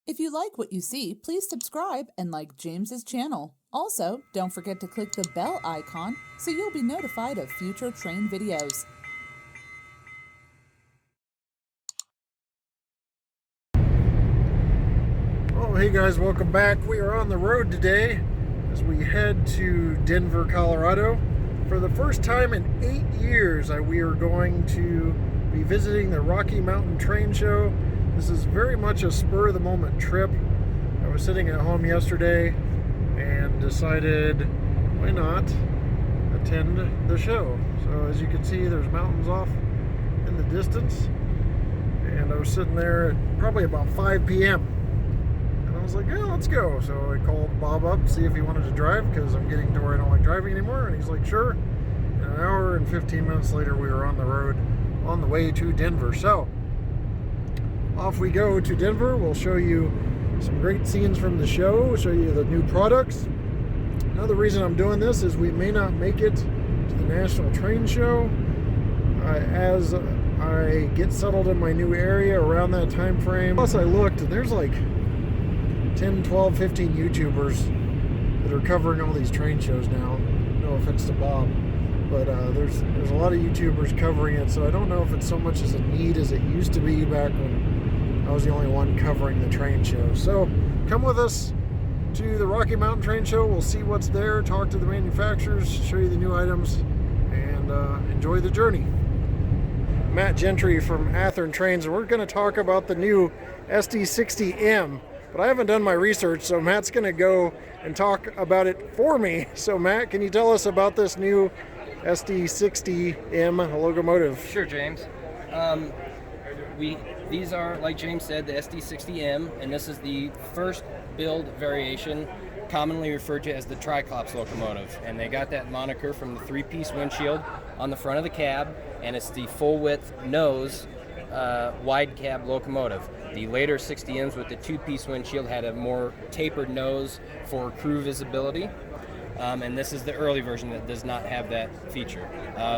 If you like what you see, please subscribe and like James's channel. Also, don't forget to click the bell icon so you'll be notified of future train videos. Oh, hey guys, welcome back. We are on the road today as we head to Denver, Colorado. For the first time in 8 years, we are going to be visiting the Rocky Mountain Train Show. This is very much a spur-of-the-moment trip. I was sitting at home yesterday and decided, why not attend the show? So as you can see, there's mountains off in the distance. And I was sitting there at probably about 5 p.m. And I was like, yeah, let's go. So I called Bob up to see if he wanted to drive because I'm getting to where I don't like driving anymore. And he's like, sure. And an hour and 15 minutes later, we were on the road on the way to Denver. So off we go to Denver. We'll show you some great scenes from the show. We'll show you the new products. Another reason I'm doing this is we may not make it to the National Train Show. As I get settled in my new area around that time frame. Plus I looked and there's like 10, 12, 15 YouTubers that are covering all these train shows now. No offense to Bob. But there's a lot of YouTubers covering it, so I don't know if it's so much as a need as it used to be back when I was the only one covering the train show. So come with us to the Rocky Mountain Train Show. We'll see what's there, talk to the manufacturers, show you the new items, and enjoy the journey. Matt Gentry from Athearn Trains, and we're going to talk about the new SD60M. But I haven't done my research, so Matt's going to go and talk about it for me. So Matt, can you tell us about this new SD60M locomotive? Sure, James. These are, like James said, the SD60M, and this is the first build variation, commonly referred to as the Triclops locomotive. And they got that moniker from the three-piece windshield on the front of the cab, and it's the full-width nose wide cab locomotive. The later 60Ms with the two-piece windshield had a more tapered nose for crew visibility. And this is the early version that does not have that feature.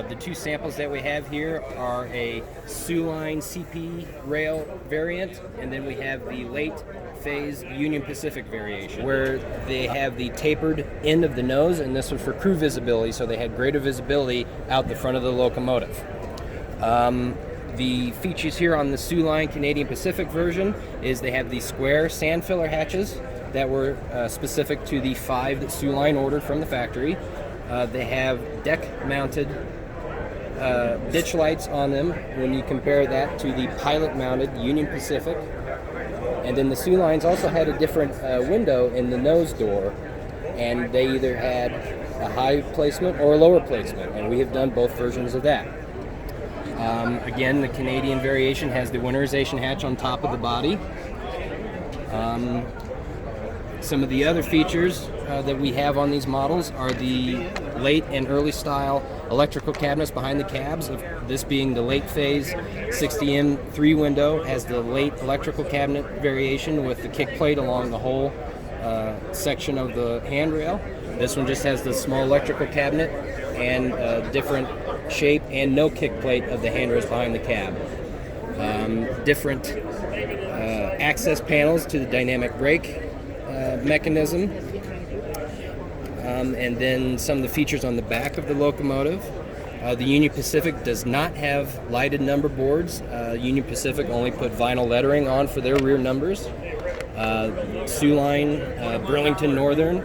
The two samples that we have here are a Line CP rail variant, and then we have the late phase Union Pacific variation, where they have the tapered end of the nose, and this was for crew visibility, so they had greater visibility out the front of the locomotive. The features here on the Line Canadian Pacific version is they have the square sand filler hatches that were specific to the 5 that Line ordered from the factory. They have deck-mounted ditch lights on them when you compare that to the pilot-mounted Union Pacific. And then the Lines also had a different window in the nose door, and they either had a high placement or a lower placement, and we have done both versions of that. Again, the Canadian variation has the winterization hatch on top of the body. Some of the other features that we have on these models are the late and early style electrical cabinets behind the cabs. This being the late phase 60M 3 window has the late electrical cabinet variation with the kick plate along the whole section of the handrail. This one just has the small electrical cabinet and different shape and no kick plate of the handrails behind the cab. Different access panels to the dynamic brake mechanism, and then some of the features on the back of the locomotive. The Union Pacific does not have lighted number boards. Union Pacific only put vinyl lettering on for their rear numbers. Line, Burlington Northern,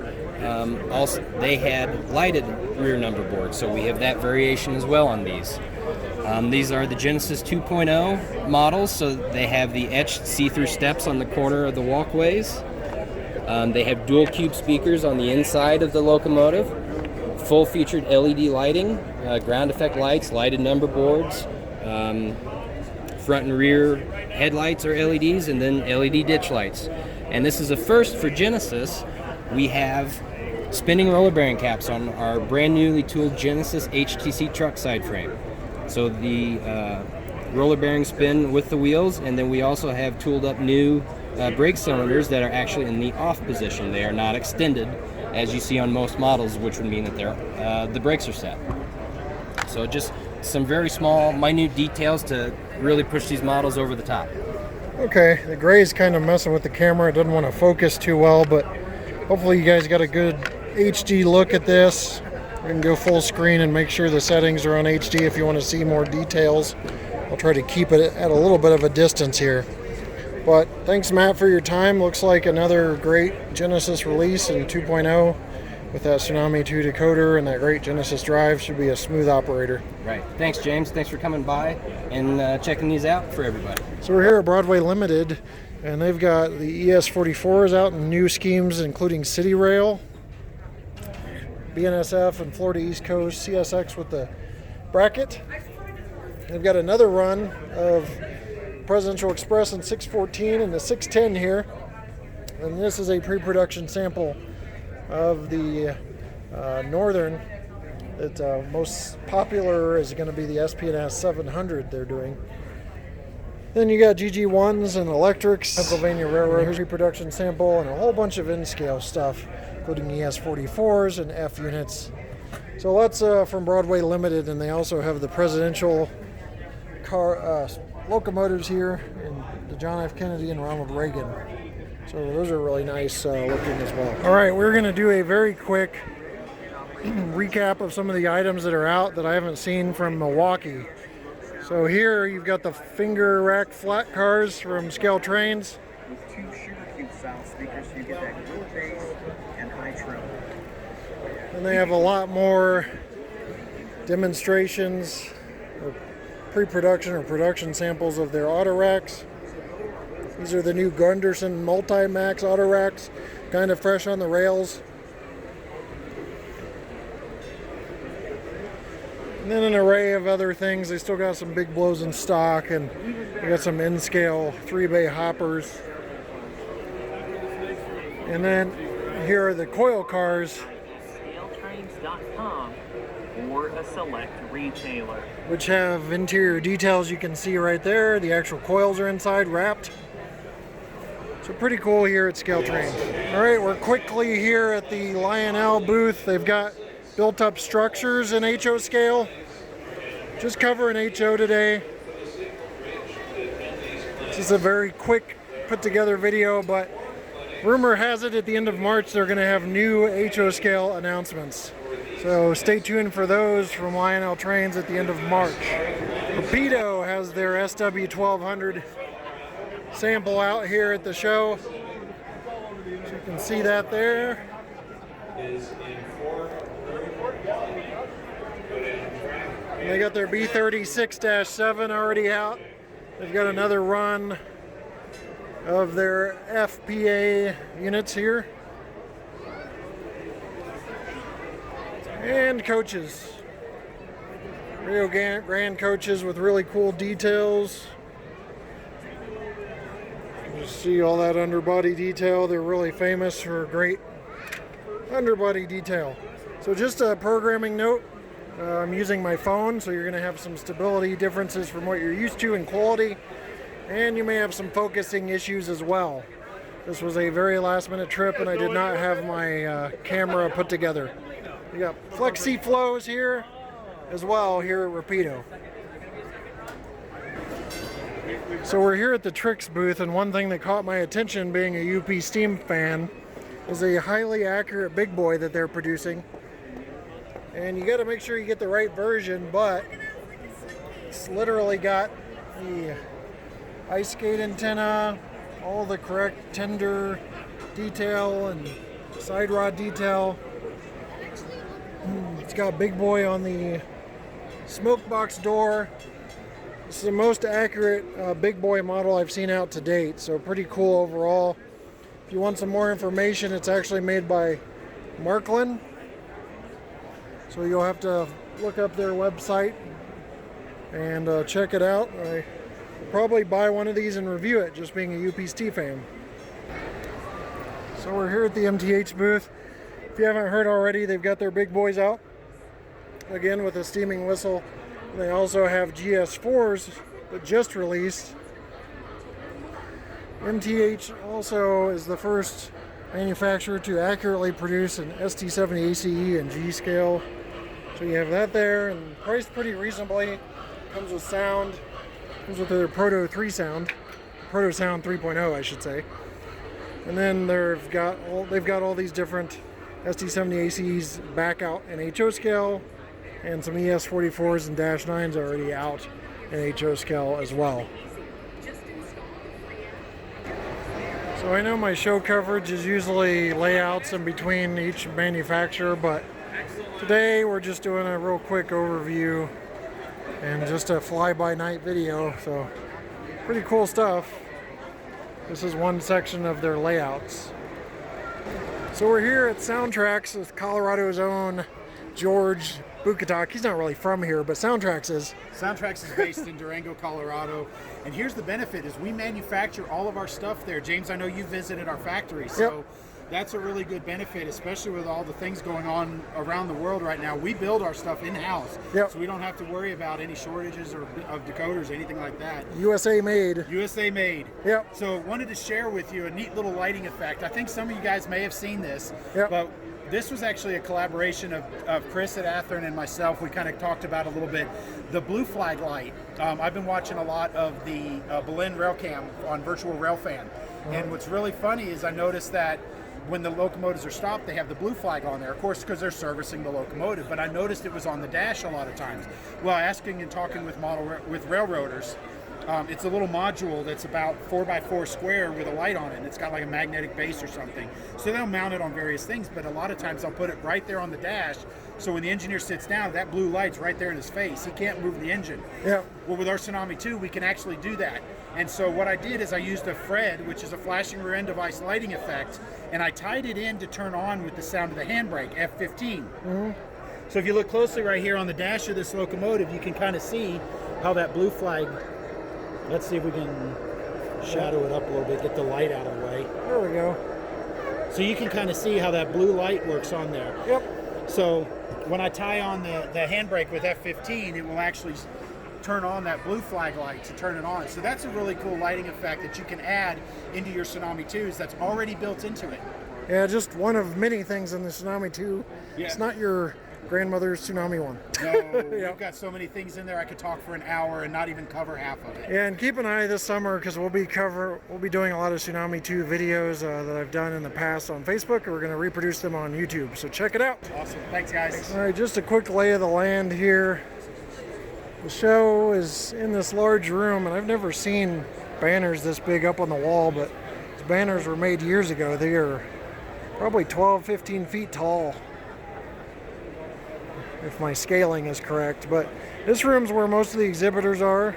also they had lighted rear number boards, so we have that variation as well on these. These are the Genesis 2.0 models, so they have the etched see-through steps on the corner of the walkways. They have dual cube speakers on the inside of the locomotive, full featured LED lighting, ground effect lights, lighted number boards, front and rear headlights are LEDs, and then LED ditch lights. And this is a first for Genesis. We have spinning roller bearing caps on our brand newly tooled Genesis HTC truck side frame. So the roller bearings spin with the wheels, and then we also have tooled up new brake cylinders that are actually in the off position. They are not extended as you see on most models, which would mean that the brakes are set. So just some very small, minute details to really push these models over the top. Okay, the gray is kind of messing with the camera. It doesn't want to focus too well, but hopefully you guys got a good HD look at this. You can go full screen and make sure the settings are on HD if you want to see more details. I'll try to keep it at a little bit of a distance here. But thanks, Matt, for your time. Looks like another great Genesis release in 2.0 with that Tsunami 2 decoder and that great Genesis drive. Should be a smooth operator. Right. Thanks, James. Thanks for coming by and checking these out for everybody. So we're here at Broadway Limited, and they've got the ES44s out in new schemes, including City Rail, BNSF, and Florida East Coast CSX with the bracket. They've got another run of Presidential Express in 614 and the 610 here, and this is a pre-production sample of the Northern. It's most popular is going to be the SPNS 700 they're doing. Then you got GG1s and electrics, Pennsylvania Railroad pre-production sample, and a whole bunch of in-scale stuff, including ES44s and F units. So lots from Broadway Limited, and they also have the presidential car locomotives here, and the John F. Kennedy and Ronald Reagan. So those are really nice looking as well. All right, we're going to do a very quick recap of some of the items that are out that I haven't seen from Milwaukee. So here you've got the finger rack flat cars from Scale Trains. With 2 sugar cube style speakers, so you get that good bass and high treble. And they have a lot more demonstrations, or pre-production or production samples of their auto racks. These are the new Gunderson Multi-Max auto racks, kind of fresh on the rails. And then an array of other things. They still got some big blows in stock, and they got some in-scale 3-bay hoppers. And then here are the coil cars, ScaleTrains.com or a select retailer, which have interior details you can see right there. The actual coils are inside wrapped. So pretty cool here at Scale Trains. All right, we're quickly here at the Lionel booth. They've got built up structures in HO scale. Just covering HO today. This is a very quick put together video, but rumor has it at the end of March they're going to have new HO scale announcements. So stay tuned for those from Lionel Trains at the end of March. Rapido has their SW1200 sample out here at the show. So you can see that there. And they got their B36-7 already out. They've got another run of their FPA units here. And coaches. Rio Grande coaches with really cool details. You see all that underbody detail. They're really famous for great underbody detail. So just a programming note. I'm using my phone, so you're going to have some stability differences from what you're used to in quality. And you may have some focusing issues as well. This was a very last minute trip and I did not have my camera put together. We got flexi flows here as well here at Rapido. So we're here at the Trix booth, and one thing that caught my attention being a UP Steam fan is a highly accurate big boy that they're producing. And you got to make sure you get the right version, but it's literally got the ice skate antenna, all the correct tender detail and side rod detail. It's got big boy on the smoke box door. This is the most accurate big boy model I've seen out to date, so pretty cool overall. If you want some more information, it's actually made by Marklin, so you'll have to look up their website and check it out. I will probably buy one of these and review it, just being a UPST fan. So we're here at the MTH booth. If you haven't heard already, they've got their big boys out, again with a steaming whistle. They also have GS4s that just released. MTH also is the first manufacturer to accurately produce an ST70 ACE and G scale. So you have that there, and priced pretty reasonably. Comes with sound, comes with their Proto 3 sound. Proto Sound 3.0, I should say. And then they've got all these different SD70 ACs back out in HO scale, and some ES44s and -9s already out in HO scale as well. So I know my show coverage is usually layouts in between each manufacturer, but today we're just doing a real quick overview and just a fly-by-night video, so pretty cool stuff. This is one section of their layouts. So we're here at SoundTraxx with Colorado's own George Bukatak. He's not really from here, but SoundTraxx is. SoundTraxx is based in Durango, Colorado. And here's the benefit is we manufacture all of our stuff there. James, I know you visited our factory, so that's a really good benefit, especially with all the things going on around the world right now. We build our stuff in-house, so we don't have to worry about any shortages of decoders or anything like that. USA made. USA made. Yep. So wanted to share with you a neat little lighting effect. I think some of you guys may have seen this, but this was actually a collaboration of Chris at Athearn and myself. We kind of talked about a little bit the blue flag light. I've been watching a lot of the Berlin Railcam on Virtual Railfan, and what's really funny is I noticed that when the locomotives are stopped, they have the blue flag on there, of course, because they're servicing the locomotive. But I noticed it was on the dash a lot of times. Well, asking and talking with railroaders, it's a little module that's about 4x4 square with a light on it, and it's got like a magnetic base or something. So they'll mount it on various things, but a lot of times they'll put it right there on the dash, so when the engineer sits down, that blue light's right there in his face. He can't move the engine. Yeah. Well, with our Tsunami 2, we can actually do that. And so what I did is I used a Fred, which is a flashing rear end device lighting effect, and I tied it in to turn on with the sound of the handbrake, F15. So if you look closely right here on the dash of this locomotive, you can kind of see how that blue flag, let's see if we can shadow it up a little bit, get the light out of the way. There we go. So you can kind of see how that blue light works on there. Yep. So when I tie on the handbrake with F15, it will actually turn on that blue flag light to turn it on. So that's a really cool lighting effect that you can add into your Tsunami 2s that's already built into it. Yeah, just one of many things in the Tsunami 2. Yeah. It's not your grandmother's Tsunami 1. No, we've got so many things in there I could talk for an hour and not even cover half of it. Yeah, and keep an eye this summer because we'll be doing a lot of Tsunami 2 videos that I've done in the past on Facebook, and we're going to reproduce them on YouTube. So check it out. Awesome. Thanks, guys. All right, just a quick lay of the land here. The show is in this large room, and I've never seen banners this big up on the wall, but these banners were made years ago. They are probably 12, 15 feet tall, if my scaling is correct. But this room's where most of the exhibitors are.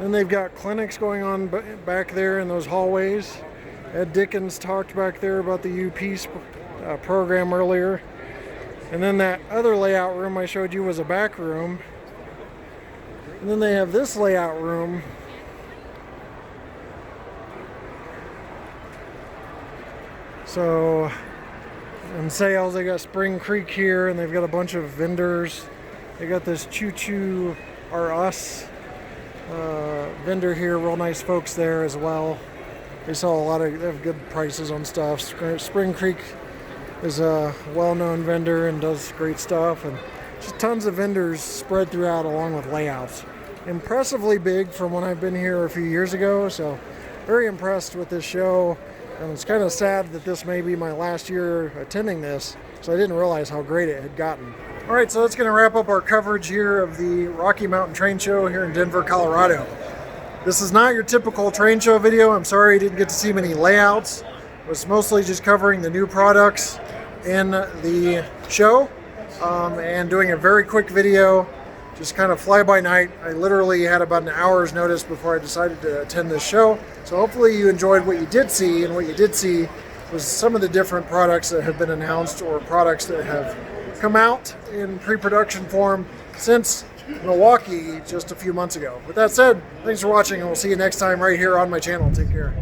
Then they've got clinics going on back there in those hallways. Ed Dickens talked back there about the UP program earlier. And then that other layout room I showed you was a back room. And then they have this layout room. So in sales, they got Spring Creek here, and they've got a bunch of vendors. They got this Choo Choo R Us vendor here, real nice folks there as well. They sell they have good prices on stuff. Spring Creek is a well-known vendor and does great stuff, and just tons of vendors spread throughout along with layouts. Impressively big from when I've been here a few years ago, so very impressed with this show. And it's kind of sad that this may be my last year attending this, so I didn't realize how great it had gotten. All right, so that's going to wrap up our coverage here of the Rocky Mountain Train Show here in Denver, Colorado. This is not your typical train show video. I'm sorry you didn't get to see many layouts. It was mostly just covering the new products in the show and doing a very quick video, just kind of fly by night. I literally had about an hour's notice before I decided to attend this show. So hopefully you enjoyed what you did see, and what you did see was some of the different products that have been announced or products that have come out in pre-production form since Milwaukee just a few months ago. With that said, thanks for watching, and we'll see you next time right here on my channel. Take care.